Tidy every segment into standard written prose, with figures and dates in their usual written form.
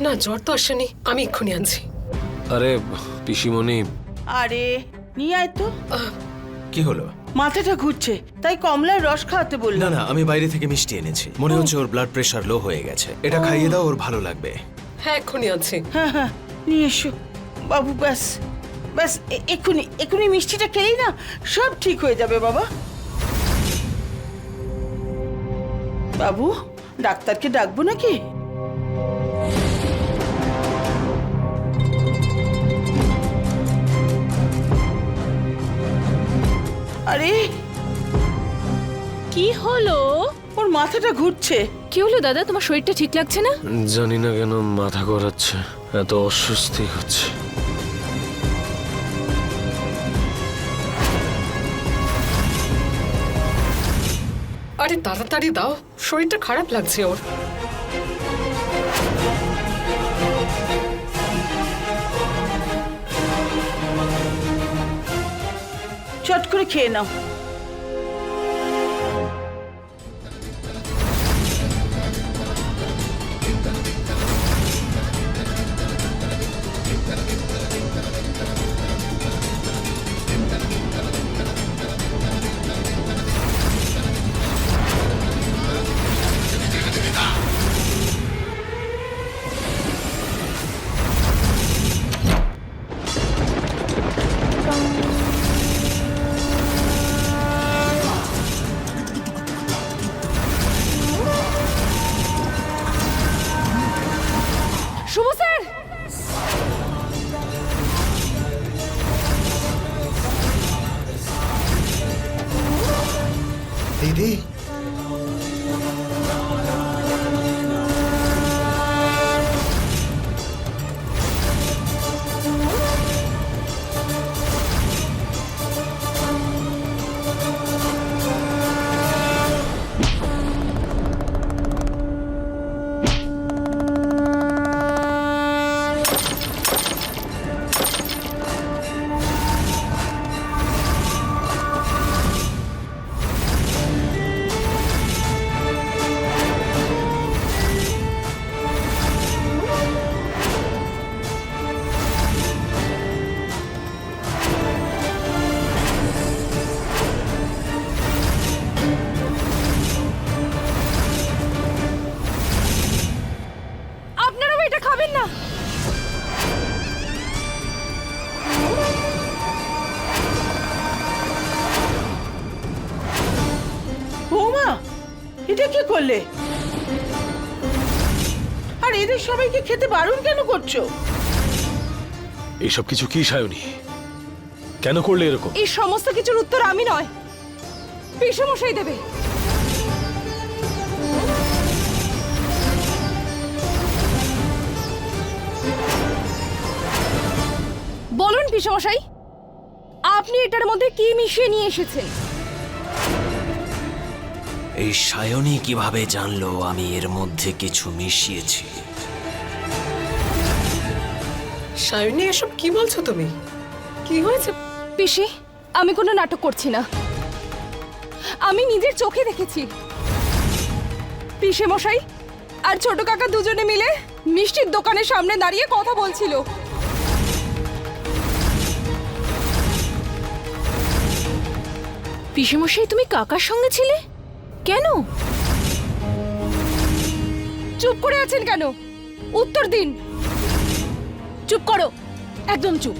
না জ্বর তো আসেনি, আমি এক্ষুনি আনছি। আরে পিসিমণি, আরে নিয়ে আয় তো। কি হলো? মাথাটা ঘুরছে, তাই কমলার রস খাওয়াতে না বললাম। না, আমি বাইরে থেকে মিষ্টি এনেছি। মনে হচ্ছে ওর ব্লাড প্রেশার লো হয়ে গেছে। এটা খাইয়ে দাও, ওর ভালো লাগবে। হ্যাঁ এক্ষুনি আনছি। হ্যাঁ হ্যাঁ, নিয়ে এসো বাবু। ব্যাস ব্যাস, এক্ষুনি এক্ষুনি মিষ্টিটা খেলেই না সব ঠিক হয়ে যাবে বাবা। বাবু, ডাক্তারকে ডাকবো নাকি? আরে কি হলো? ওর মাথাটা ঘুরছে। কি হলো দাদা, তোমার শরীরটা ঠিক লাগছে না? জানি না কেন মাথা ঘোরাচ্ছে, এত অস্বস্তি হচ্ছে। আরে তাড়াতাড়ি দাও, শরীরটা খারাপ লাগছে ওর। চট করে খেয়ে নাও। শুভ স্যার, দিদি, আপনারাও এটা খাবেন না? বৌমা, এটা কি করলে? আর এদের সবাইকে খেতে বারণ কেন করছো? এইসব কিছু কি সায়নী? কেন করলে এরকম? এই সমস্ত কিছুর উত্তর আমি নয়, পিসেমশাই দেবে। বলুন পিসেমশাই, আপনি এটার মধ্যে কি মিশিয়ে নিয়ে এসেছেন? এই সায়নী কিভাবে জানলো আমি এর মধ্যে কিছু মিশিয়েছি? সায়নী, এসব কি বলছো তুমি? কি হয়েছে? পিসি, আমি কোনো নাটক করছি না, আমি নিজের চোখে দেখেছি। পিসে মশাই আর ছোট কাকা দুজনে মিলে মিষ্টির দোকানের সামনে দাঁড়িয়ে কথা বলছিল। পিসে মশাই, তুমি কাকার সঙ্গে ছিলে কেন? চুপ করে আছেন কেন? উত্তর দিন। চুপ করো, একদম চুপ।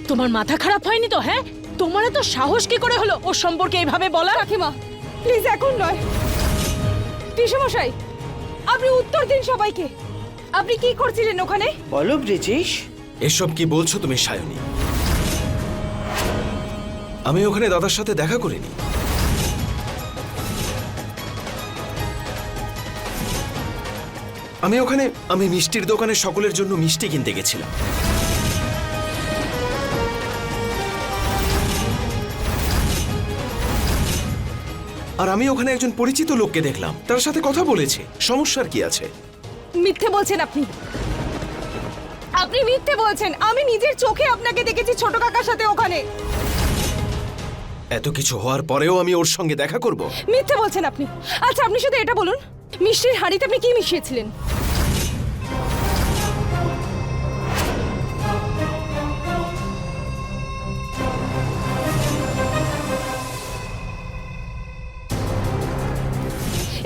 তোমার মাথা খারাপ হয়নি তো? হ্যাঁ, তোমার তো সাহস কি করে হলো ওর সম্পর্কে এভাবে বলা? কাকিমা প্লিজ, এখন নয়। পিসে মশাই, আপনি উত্তর দিন সবাইকে। আপনি কি করছিলেন ওখানে? বলো ব্রিজেশ। এসব কি বলছো তুমি সায়নী? আমি ওখানে দাদার সাথে দেখা করিনি। আমি মিষ্টির দোকানে সকলের জন্য মিষ্টি কিনতে গেছিলাম। আর আমি ওখানে একজন পরিচিত লোককে দেখলাম, তার সাথে কথা বলেছে। সমস্যার কি আছে? মিথ্যে বলছেন আপনি। আপনি মিথ্যে বলছেন। আমি নিজের চোখে আপনাকে দেখেছি ছোট কাকার সাথে ওখানে। এত কিছু হওয়ার পরেও আমি ওর সঙ্গে দেখা করব? মিথ্যে বলছেন আপনি। আচ্ছা আপনি শুধু এটা বলুন, মিষ্টির হাঁড়িতে আপনি কি মিশিয়েছিলেন?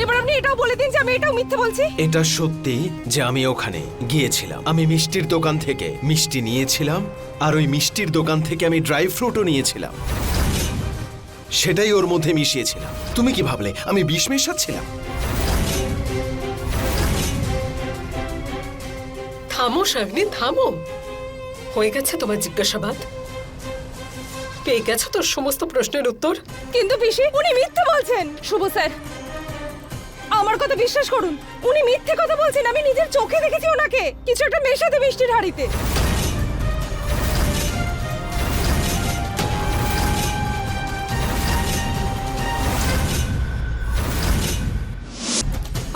এবার আপনি এটাও বলে দিন যে আমি এটাও মিথ্যে বলছি। এটা সত্যি যে আমি ওখানে গিয়েছিলাম, আমি মিষ্টির দোকান থেকে মিষ্টি নিয়েছিলাম, আর ওই মিষ্টির দোকান থেকে আমি ড্রাই ফ্রুটও নিয়েছিলাম, সেটাই ওর মধ্যে মিশিয়েছিলাম। তুমি কি ভাবলে আমি বিষ মেশাচ্ছিলাম? থামো শাগনি, থামো। হয়ে গেছে তোমার জিজ্ঞাসাবাদ, পেয়ে গেছো তোর সমস্ত প্রশ্নের উত্তর। কিন্তু পিসি, উনি মিথ্যে বলছেন। শুভ স্যার, আমার কথা বিশ্বাস করুন, উনি মিথ্যে কথা বলছেন। আমি নিজের চোখে দেখেছি ওনাকে কিছু একটা মেশাতে মিষ্টির হাঁড়িতে।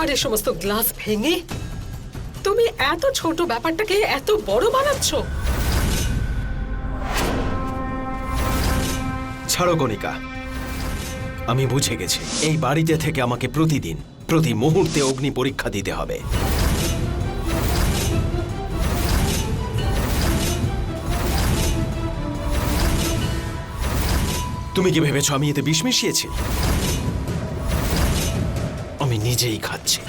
আর এই সমস্ত গ্লাস ভেঙে তুমি এত ছোট ব্যাপারটাকে এত বড় বানাচ্ছ। ছাড়ো কণিকা, আমি বুঝে গেছি এই বাড়িতে থেকে আমাকে প্রতিদিন প্রতি মুহূর্তে অগ্নি পরীক্ষা দিতে হবে। তুমি কি ভেবেছো আমি এতে বিষ মিশিয়েছি? আমি নিজেই খাচ্ছি।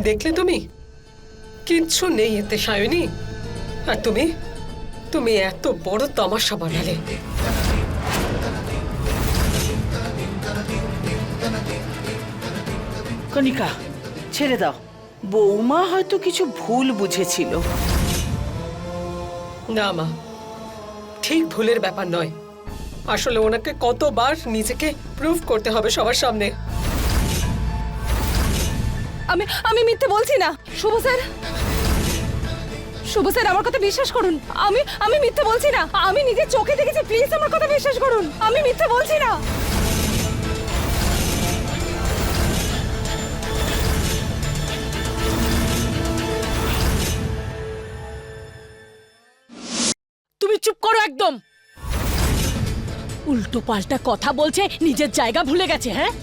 দেখলে তুমি, কিচ্ছু নেই এতে সায়নী। আর তুমি তুমি এত বড় তামাশা বানালে। কণিকা, ছেড়ে দাও। বৌমা হয়তো কিছু ভুল বুঝেছিল। না মা, ঠিক ভুলের ব্যাপার নয়। আসলে ওনাকে কতবার নিজেকে প্রুভ করতে হবে সবার সামনে। আমি মিথ্যে বলছি না। শুভ স্যার, শুভ স্যার, আমার কথা বিশ্বাস করুন। আমি মিথ্যে বলছি না। আমি নিজের চোখে দেখেছি। প্লিজ আমার কথা বিশ্বাস করুন, আমি মিথ্যে বলছি না। তুমি চুপ করো একদম। উল্টো পাল্টা কথা বলছে, নিজের জায়গা ভুলে গেছে। হ্যাঁ,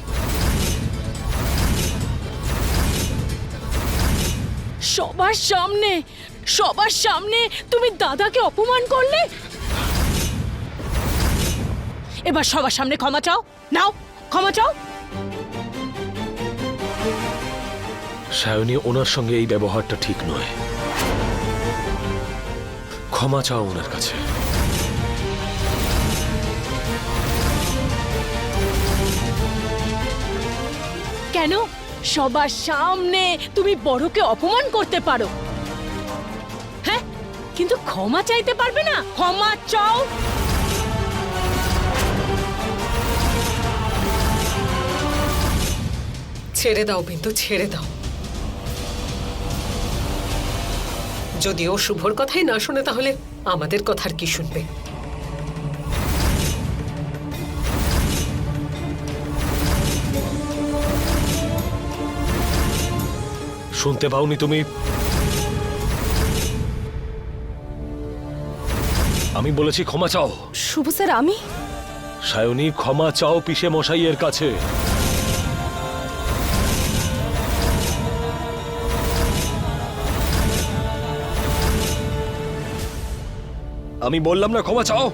সবার সামনে তুমি দাদাকে অপমান করলে। এবার সবার সামনে ক্ষমা চাও। নাও, ক্ষমা চাও। সায়নী, ওনার সঙ্গে এই ব্যবহারটা ঠিক নয়। ক্ষমা চাও ওনার কাছে। কেন সবার সামনে তুমি বড়কে অপমান করতে পারো, হ্যাঁ, কিন্তু ক্ষমা চাইতে পারবে না? ক্ষমা চাও। ছেড়ে দাও বিন্দু, ছেড়ে দাও। যদি ও শুভর কথাই না শুনে তাহলে আমাদের কথার কি শুনবে? শুনতে পাওনি তুমি? আমি বলেছি ক্ষমা চাও। শুভ স্যার, আমি সায়নী, ক্ষমা চাও পিসে মশাইয়ের কাছে। আমি বললাম না ক্ষমা চাও?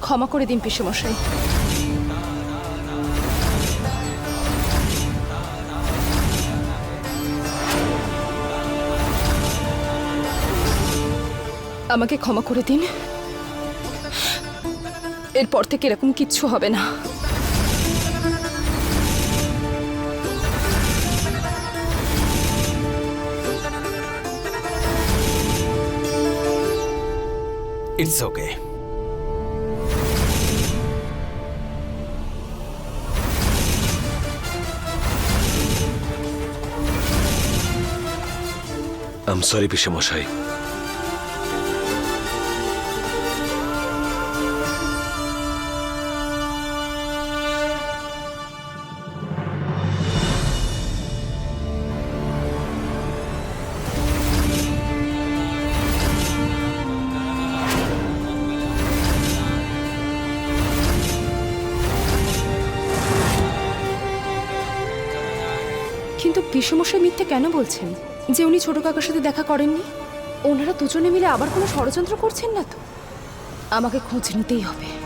ক্ষমা করে দিন পিসেমশাই। আমাকে ক্ষমা করে দিন। এরপর থেকে এরকম কিচ্ছু হবে না। It's okay. I am sorry পিসেমশাই। কিন্তু পিসমশাই মিথ্যে কেন বলছেন যে উনি ছোট কাকার সাথে দেখা করেননি? ওনারা দুজনে মিলে আবার কোনো ষড়যন্ত্র করছেন না তো? আমাকে খোঁজ নিতেই হবে।